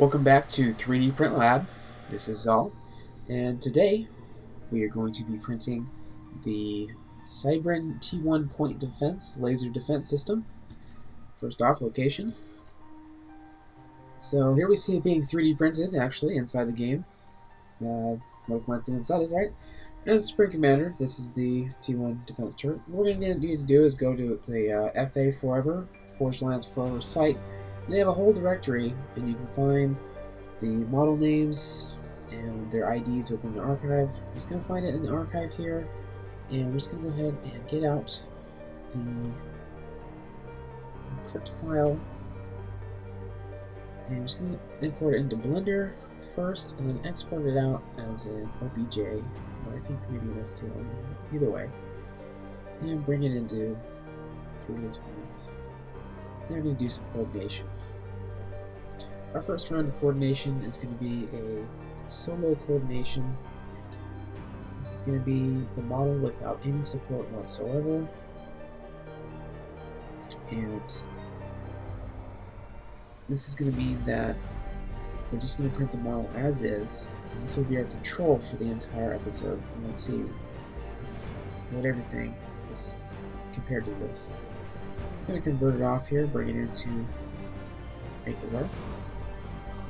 Welcome back to 3D Print Lab. This is Zal, and today we are going to be printing the Cybran T1 point defense laser defense system. First off, location. So here we see it being 3D printed actually inside the game. What a coincidence that is, right? And Spring Commander, this is the T1 defense turret. What we're going to need to do is go to the FA Forever, Forged Lance Forever site. They have a whole directory, and you can find the model names and their IDs within the archive. I'm just going to find it in the archive here, and we're just going to go ahead and get out the crypt file, and I'm just going to import it into Blender first, and then export it out as an OBJ, or I think maybe an STL, either way, and bring it into 3D Expanse. Now we're going to do some coordination. Our first round of coordination is going to be a solo coordination. This is going to be the model without any support whatsoever. And this is going to mean that we're just going to print the model as is. And this will be our control for the entire episode. And we'll see what everything is compared to this. Just going to convert it off here, bring it into Makerware.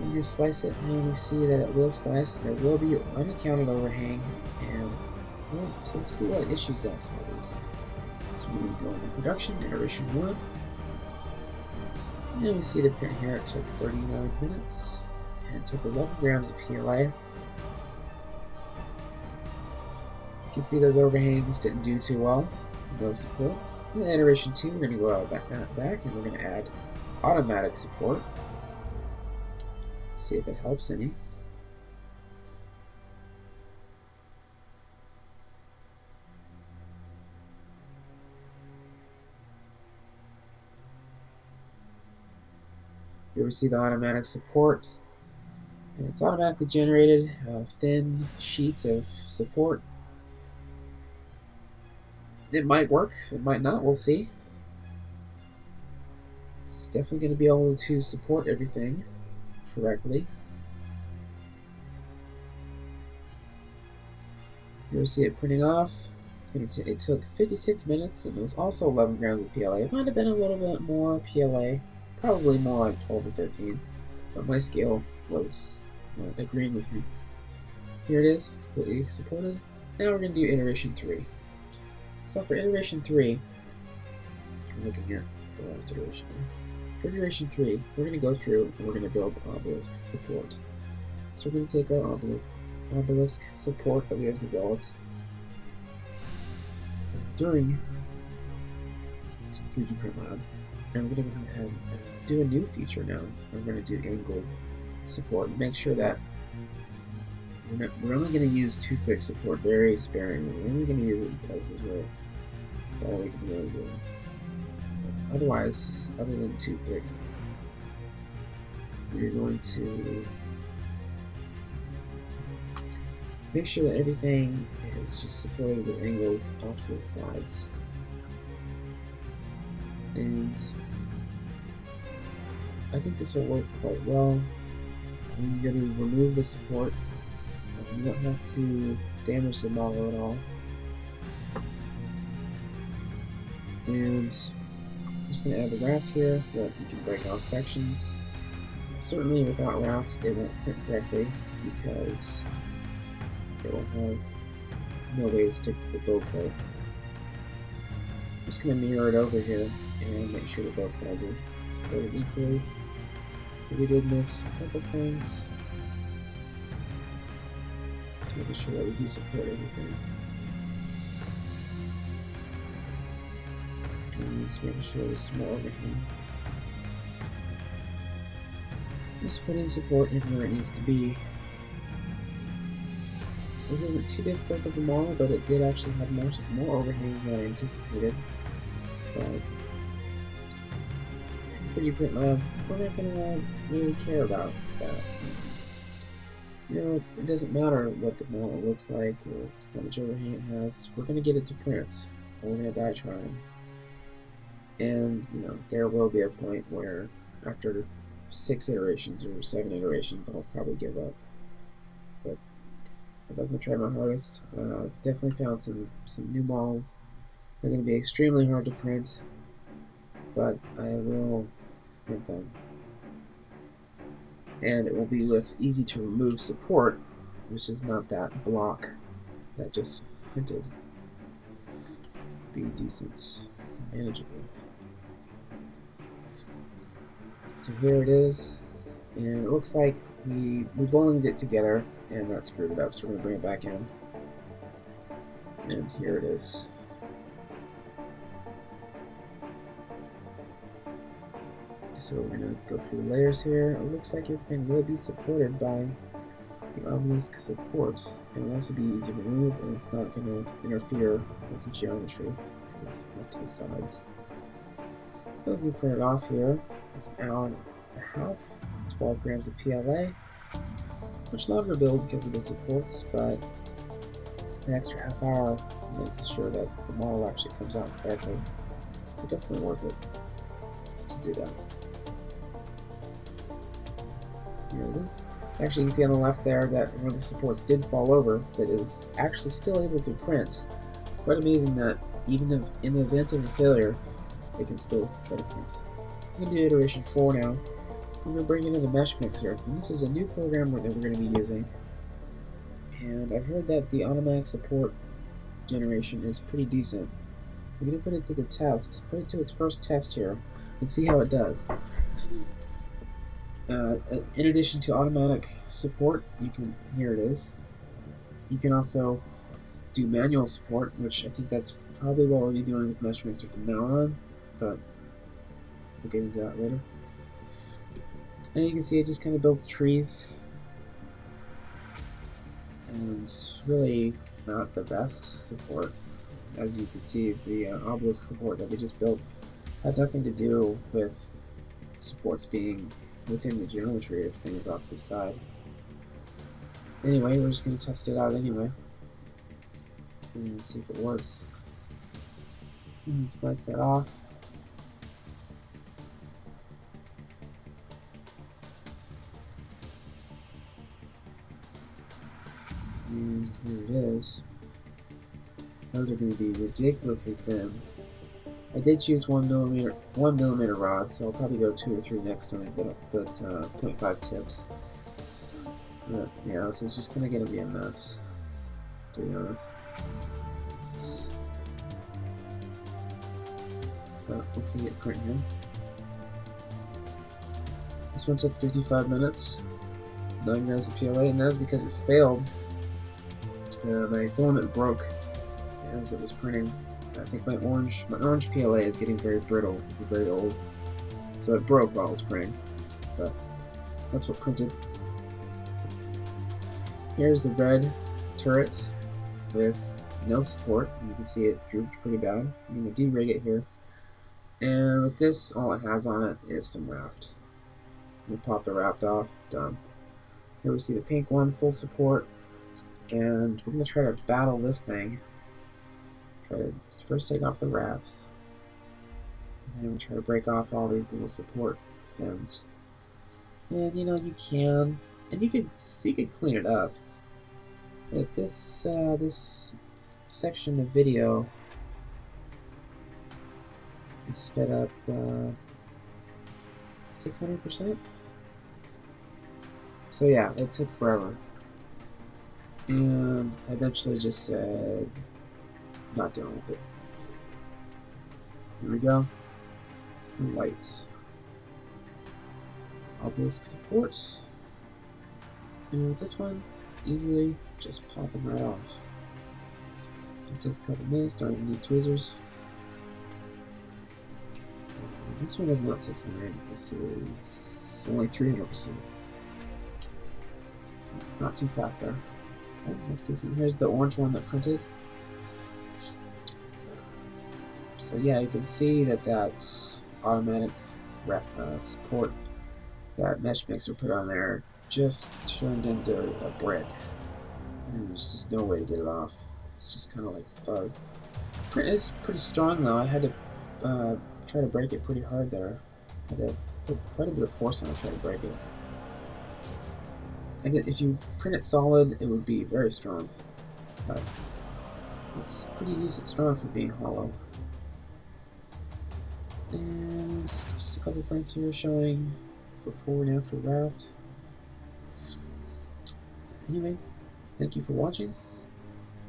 We're going to slice it, and we see that it will slice, and there will be unaccounted overhang, and well, so let's see what issues that causes. So we're going to go into production, iteration 1, and we see the print here. It took 39 minutes, and took 11 grams of PLA. You can see those overhangs didn't do too well, no support. In iteration 2, we're going to go out back, and we're going to add automatic support. See if it helps any. Here we see the automatic support. And it's automatically generated thin sheets of support. It might work, it might not, we'll see. It's definitely going to be able to support everything correctly. Here we see it printing off. It took 56 minutes, and it was also 11 grams of PLA. It might have been a little bit more PLA, probably more like 12 or 13, but my scale was agreeing with me. Here it is, completely supported. Now we're going to do iteration 3. So for iteration 3, we're looking at the last iteration here. For iteration 3, we're going to go through and we're going to build obelisk support. So we're going to take our obelisk support that we have developed during 3D Print Lab, and we're going to go ahead and do a new feature now. We're going to do angled support and make sure that we're only going to use toothpick support very sparingly. We're only going to use it in places where that's all we can really do. Otherwise, other than toothpick, we're going to make sure that everything is just supported with angles off to the sides. And I think this will work quite well. When you go to remove the support, you don't have to damage the model at all. And I'm just going to add the raft here so that you can break off sections. Certainly without raft it won't print correctly because it will have no way to stick to the build plate. I'm just going to mirror it over here and make sure that both sides are supported equally. So we did miss a couple things. Just making sure that we do support everything. And just making sure there's some more overhang. Just putting support everywhere it needs to be. This isn't too difficult of a model, but it did actually have more overhang than I anticipated. But in 3D Print Lab, we're not going to really care about that. You know, it doesn't matter what the model looks like or how much overhang it has. We're going to get it to print, and we're going to die trying. And, you know, there will be a point where, after 6 iterations or 7 iterations, I'll probably give up. But I'll definitely try my hardest. I've definitely found some new models. They're going to be extremely hard to print, but I will print them. And it will be with easy to remove support, which is not that block that just printed. Be decent and manageable. So here it is, and it looks like we bowlinged it together and that screwed it up, so we're going to bring it back in. And here it is. So we're going to go through the layers here. It looks like everything will be supported by the obelisk support, and will also be easy to remove, and it's not going to interfere with the geometry because it's off to the sides. So as we print it off here, it's an hour and a half, 12 grams of PLA. Much longer to build because of the supports, but an extra half hour makes sure that the model actually comes out correctly. So definitely worth it to do that. Here it is. Actually, you can see on the left there that one of the supports did fall over, but it was actually still able to print. Quite amazing that even if in the event of a failure, it can still try to print. I'm going to do iteration 4 now. I'm going to bring in the Mesh Mixer, and this is a new program that we're going to be using. And I've heard that the automatic support generation is pretty decent. I'm going to put it to the test, put it to its first test here, and see how it does. In addition to automatic support, here it is. You can also do manual support, which I think that's probably what we'll be doing with Mesh Mixer from now on, but we'll get into that later. And you can see it just kind of builds trees, and really not the best support. As you can see, the obelisk support that we just built had nothing to do with supports being within the geometry of things off to the side. Anyway, we're just going to test it out anyway and see if it works. And slice that off. And here it is. Those are going to be ridiculously thin. I did choose 1 millimeter rods, so I'll probably go 2 or 3 next time, but 0.5 tips. But yeah, this is just kind of going to be a mess, to be honest. But we'll see it print here. This one took 55 minutes, 9 grams of PLA, and that is because it failed. My filament broke as it was printing. I think my orange PLA is getting very brittle because it's very old, so it broke while it was printing. But that's what printed. Here's the red turret with no support. You can see it drooped pretty bad. I'm going to de-rig it here, and with this, all it has on it is some raft. I'm going to pop the raft off. Done. Here we see the pink one, full support, and we're going to try to battle this thing. Try to first take off the raft, and then we try to break off all these little support fins. And you know, you can, and you could clean it up. But this section of video is sped up 600%. So yeah, it took forever, and I eventually just said, not dealing with it. Here we go. The white obelisk support. And with this one, it's easily just pop them right off. It takes a couple minutes, don't even need tweezers. This one is not 600, this is only 300%. So not too fast there. Oh, that's decent. Here's the orange one that printed. So yeah, you can see that automatic support that Mesh Mixer put on there just turned into a brick. And there's just no way to get it off. It's just kind of like fuzz. Print is pretty strong though. I had to try to break it pretty hard there. I had to put quite a bit of force on it to try to break it. And if you print it solid, it would be very strong. But it's pretty decent strong for being hollow. And just a couple prints here showing before and after raft. Anyway, thank you for watching.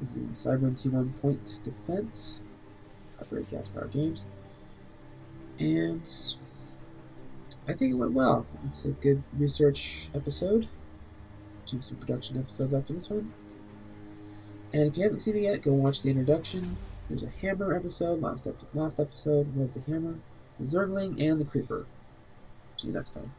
This is the Cybran T1 Point Defense. Copyright KippurCatArts Games. And I think it went well. It's a good research episode. Do some production episodes after this one. And if you haven't seen it yet, go watch the introduction. There's a hammer episode. Last episode was the hammer, the zergling, and the creeper. See you next time.